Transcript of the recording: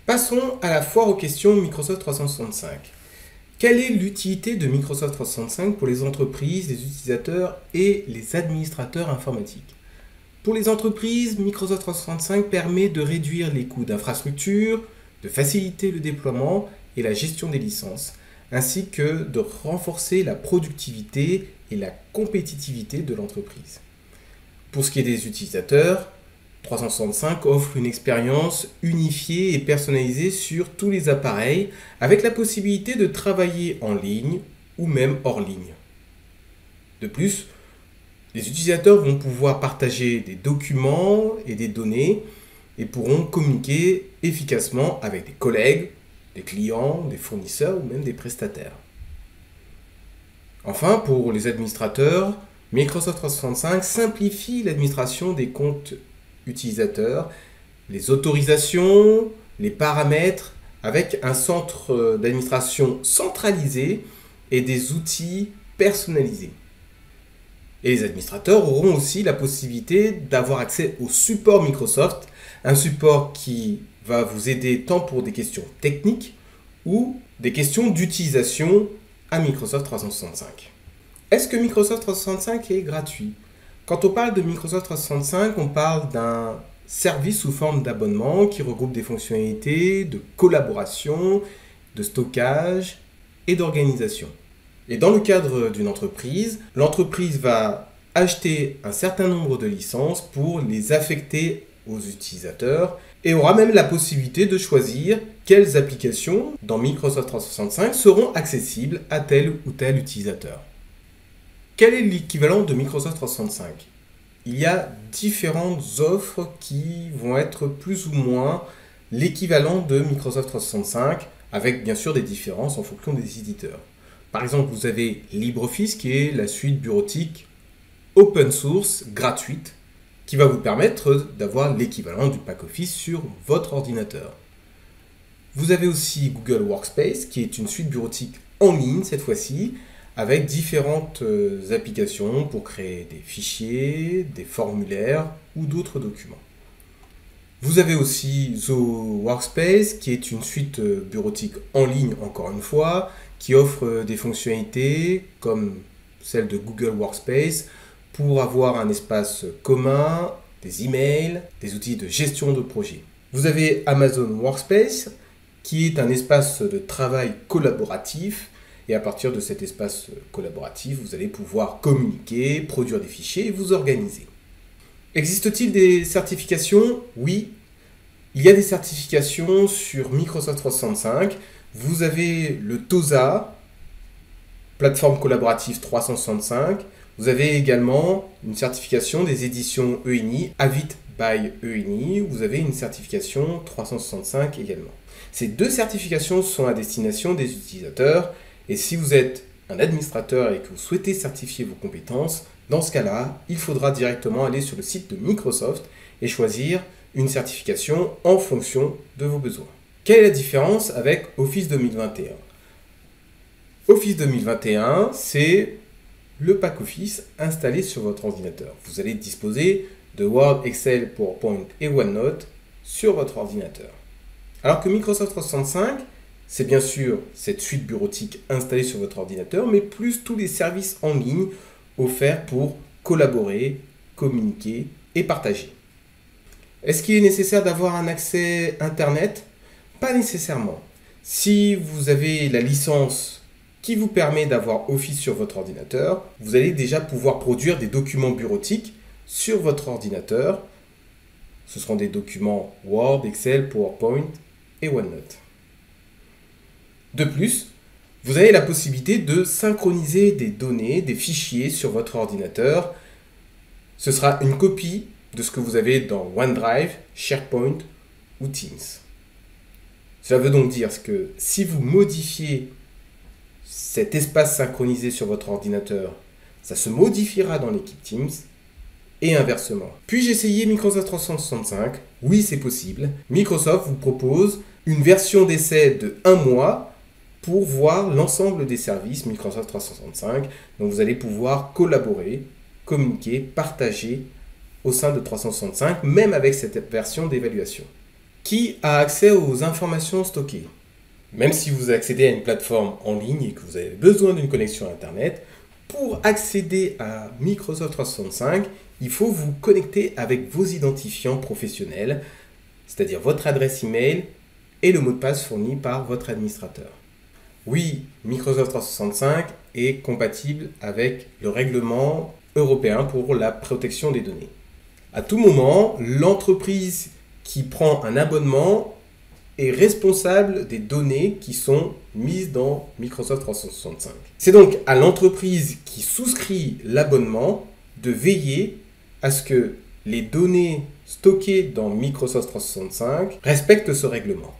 Passons à la foire aux questions Microsoft 365. Quelle est l'utilité de Microsoft 365 pour les entreprises, les utilisateurs et les administrateurs informatiques? Pour les entreprises, Microsoft 365 permet de réduire les coûts d'infrastructure, de faciliter le déploiement et la gestion des licences, ainsi que de renforcer la productivité et la compétitivité de l'entreprise. Pour ce qui est des utilisateurs, 365 offre une expérience unifiée et personnalisée sur tous les appareils, avec la possibilité de travailler en ligne ou même hors ligne. De plus, les utilisateurs vont pouvoir partager des documents et des données et pourront communiquer efficacement avec des collègues, des clients, des fournisseurs ou même des prestataires. Enfin, pour les administrateurs, Microsoft 365 simplifie l'administration des comptes utilisateurs, les autorisations, les paramètres, avec un centre d'administration centralisé et des outils personnalisés. Et les administrateurs auront aussi la possibilité d'avoir accès au support Microsoft, un support qui va vous aider tant pour des questions techniques ou des questions d'utilisation à Microsoft 365. Est-ce que Microsoft 365 est gratuit? Quand on parle de Microsoft 365, on parle d'un service sous forme d'abonnement qui regroupe des fonctionnalités de collaboration, de stockage et d'organisation. Et dans le cadre d'une entreprise, l'entreprise va acheter un certain nombre de licences pour les affecter aux utilisateurs et aura même la possibilité de choisir quelles applications dans Microsoft 365 seront accessibles à tel ou tel utilisateur. Quel est l'équivalent de Microsoft 365? Il y a différentes offres qui vont être plus ou moins l'équivalent de Microsoft 365, avec bien sûr des différences en fonction des éditeurs. Par exemple, vous avez LibreOffice qui est la suite bureautique open source gratuite qui va vous permettre d'avoir l'équivalent du pack Office sur votre ordinateur. Vous avez aussi Google Workspace qui est une suite bureautique en ligne cette fois-ci, avec différentes applications pour créer des fichiers, des formulaires ou d'autres documents. Vous avez aussi The Workspace, qui est une suite bureautique en ligne, encore une fois, qui offre des fonctionnalités comme celle de Google Workspace pour avoir un espace commun, des emails, des outils de gestion de projet. Vous avez Amazon Workspace, qui est un espace de travail collaboratif. Et à partir de cet espace collaboratif, vous allez pouvoir communiquer, produire des fichiers et vous organiser. Existe-t-il des certifications? Oui, il y a des certifications sur Microsoft 365. Vous avez le TOSA, plateforme collaborative 365. Vous avez également une certification des éditions ENI, Avit by ENI. Vous avez une certification 365 également. Ces deux certifications sont à destination des utilisateurs. Et si vous êtes un administrateur et que vous souhaitez certifier vos compétences, dans ce cas-là, il faudra directement aller sur le site de Microsoft et choisir une certification en fonction de vos besoins. Quelle est la différence avec Office 2021? Office 2021, c'est le pack Office installé sur votre ordinateur. Vous allez disposer de Word, Excel, PowerPoint et OneNote sur votre ordinateur. Alors que Microsoft 365, c'est bien sûr cette suite bureautique installée sur votre ordinateur, mais plus tous les services en ligne offerts pour collaborer, communiquer et partager. Est-ce qu'il est nécessaire d'avoir un accès Internet? Pas nécessairement. Si vous avez la licence qui vous permet d'avoir Office sur votre ordinateur, vous allez déjà pouvoir produire des documents bureautiques sur votre ordinateur. Ce seront des documents Word, Excel, PowerPoint et OneNote. De plus, vous avez la possibilité de synchroniser des données, des fichiers sur votre ordinateur. Ce sera une copie de ce que vous avez dans OneDrive, SharePoint ou Teams. Cela veut donc dire que si vous modifiez cet espace synchronisé sur votre ordinateur, ça se modifiera dans l'équipe Teams et inversement. Puis-je essayer Microsoft 365? Oui, c'est possible. Microsoft vous propose une version d'essai de 1 mois pour voir l'ensemble des services Microsoft 365. Donc vous allez pouvoir collaborer, communiquer, partager au sein de 365, même avec cette version d'évaluation. Qui a accès aux informations stockées? Même si vous accédez à une plateforme en ligne et que vous avez besoin d'une connexion Internet, pour accéder à Microsoft 365, il faut vous connecter avec vos identifiants professionnels, c'est-à-dire votre adresse email et le mot de passe fourni par votre administrateur. Oui, Microsoft 365 est compatible avec le règlement européen pour la protection des données. À tout moment, l'entreprise qui prend un abonnement est responsable des données qui sont mises dans Microsoft 365. C'est donc à l'entreprise qui souscrit l'abonnement de veiller à ce que les données stockées dans Microsoft 365 respectent ce règlement.